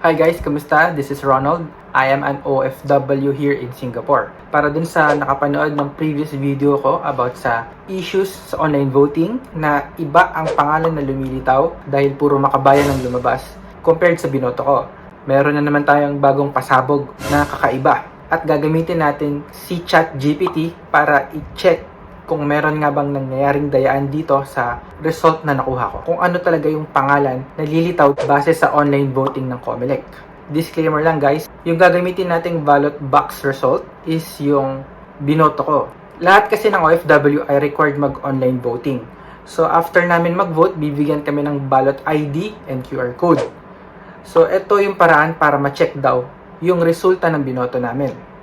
Hi guys, kamusta? This is Ronald. I am an OFW here in Singapore. Para dun sa nakapanood ng previous video ko about sa issues sa online voting na iba ang pangalan na lumilitaw dahil puro makabayan ang lumabas compared sa binoto ko. Meron na naman tayong bagong pasabog na kakaiba at gagamitin natin si ChatGPT para i-check kung meron nga bang nangyayaring dayaan dito sa result na nakuha ko. Kung ano talaga yung pangalan na lilitaw base sa online voting ng COMELEC. Disclaimer lang guys, yung gagamitin nating ballot box result is yung binoto ko. Lahat kasi ng OFW ay required mag-online voting. So after namin mag-vote, bibigyan kami ng ballot ID and QR code. So ito yung paraan para ma-check daw yung resulta ng binoto namin.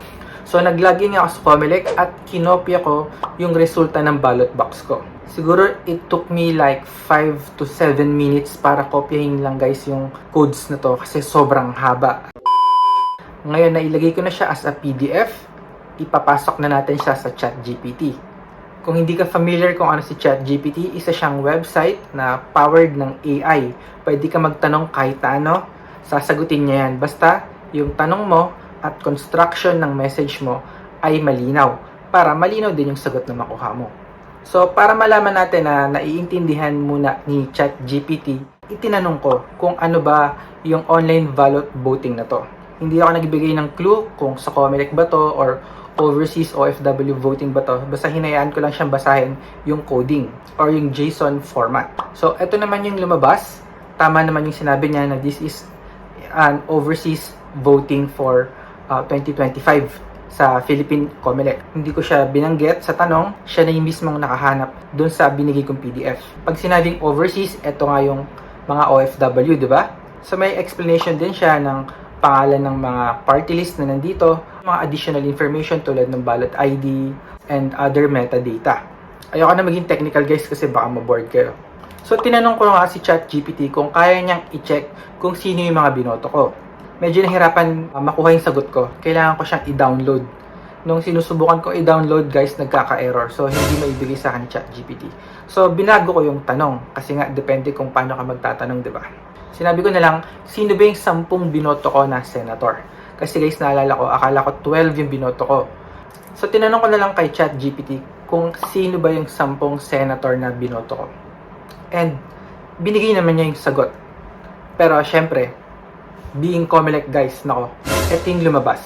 So, nag-login ako sa COMELEC at kinopya ko yung resulta ng ballot box ko. Siguro, it took me like 5 to 7 minutes para kopyahin lang guys yung codes na to kasi sobrang haba. Ngayon, nailagay ko na siya as a PDF. Ipapasok na natin siya sa ChatGPT. Kung hindi ka familiar kung ano si ChatGPT, isa siyang website na powered ng AI. Pwede ka magtanong kahit ano, sasagutin niya yan. Basta, yung tanong mo, at construction ng message mo ay malinaw para malinaw din yung sagot na makuha mo. So, para malaman natin na naiintindihan muna ni ChatGPT, itinanong ko kung ano ba yung online ballot voting na to. Hindi ako nagbigay ng clue kung sa COMELEC ba to or overseas OFW voting ba to. Basta hinayaan ko lang siyang basahin yung coding or yung JSON format. So, ito naman yung lumabas. Tama naman yung sinabi niya na this is an overseas voting for 2025 sa Philippine COMELEC. Hindi ko siya binanggit sa tanong, siya na yung mismong nakahanap dun sa binigay kong PDF. Pag sinabing overseas, eto nga yung mga OFW, di ba? So may explanation din siya ng pangalan ng mga party list na nandito, mga additional information tulad ng ballot ID and other metadata. Ayoko na maging technical guys kasi baka ma-board kayo. So tinanong ko nga si ChatGPT kung kaya niyang i-check kung sino yung mga binoto ko. Medyo nahirapan makuha yung sagot ko. Kailangan ko siyang i-download. Nung sinusubukan ko i-download, guys, nagkaka-error. So, hindi maibigay sa akin ChatGPT. So, binago ko yung tanong. Kasi nga, depende kung paano ka magtatanong, di ba? Sinabi ko na lang, sino ba yung 10 binoto ko na senator? Kasi guys, naalala ko, akala ko 12 yung binoto ko. So, tinanong ko na lang kay ChatGPT kung sino ba yung 10 senator na binoto ko. And, binigay naman niya yung sagot. Pero, syempre, being COMELEC guys, nako, ito yung lumabas.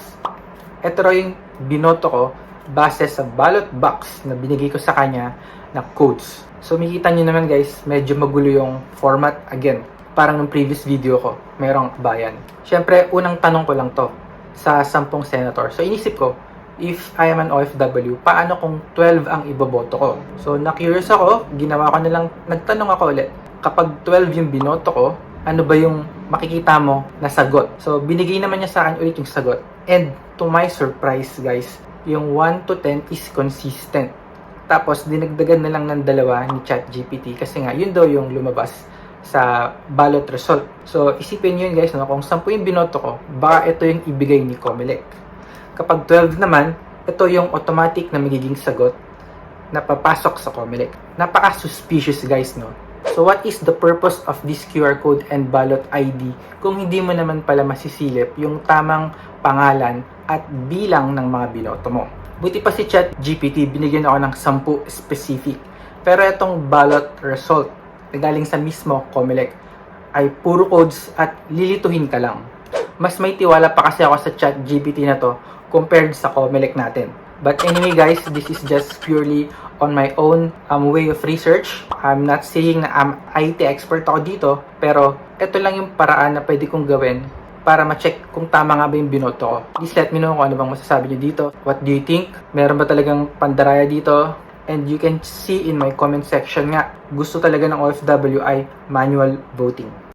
Ito raw yung binoto ko base sa ballot box na binigay ko sa kanya na codes. So, makikita nyo naman guys, medyo magulo yung format again. Parang ng previous video ko, merong bayan. Siyempre, unang tanong ko lang to sa 10 senator. So, inisip ko, if I am an OFW, paano kung 12 ang iboboto ko? So, na-curious ako, ginawa ko na lang, nagtanong ako ulit. Kapag 12 yung binoto ko, ano ba yung makikita mo na sagot? So, binigay naman niya sa akin ulit yung sagot. And to my surprise, guys, yung 1 to 10 is consistent. Tapos, dinagdagan na lang ng 2 ni ChatGPT kasi nga, yun daw yung lumabas sa ballot result. So, isipin nyo yun, guys, no? Kung 10 yung binoto ko, baka ito yung ibigay ni COMELEC. Kapag 12 naman, ito yung automatic na magiging sagot na papasok sa COMELEC. Napaka-suspicious, guys, no? So, what is the purpose of this QR code and ballot ID kung hindi mo naman pala masisilip yung tamang pangalan at bilang ng mga binoto mo? Buti pa si ChatGPT, binigyan ako ng 10 specific. Pero itong ballot result na galing sa mismo COMELEC ay puro codes at lilituhin ka lang. Mas may tiwala pa kasi ako sa ChatGPT na to compared sa COMELEC natin. But anyway guys, this is just purely on my own way of research. I'm not saying na I'm IT expert ako dito, pero ito lang yung paraan na pwede kong gawin para ma-check kung tama nga ba yung binoto ko. Please let me know kung ano bang masasabi nyo dito. What do you think? Meron ba talagang pandaraya dito? And you can see in my comment section nga, gusto talaga ng OFW ay manual voting.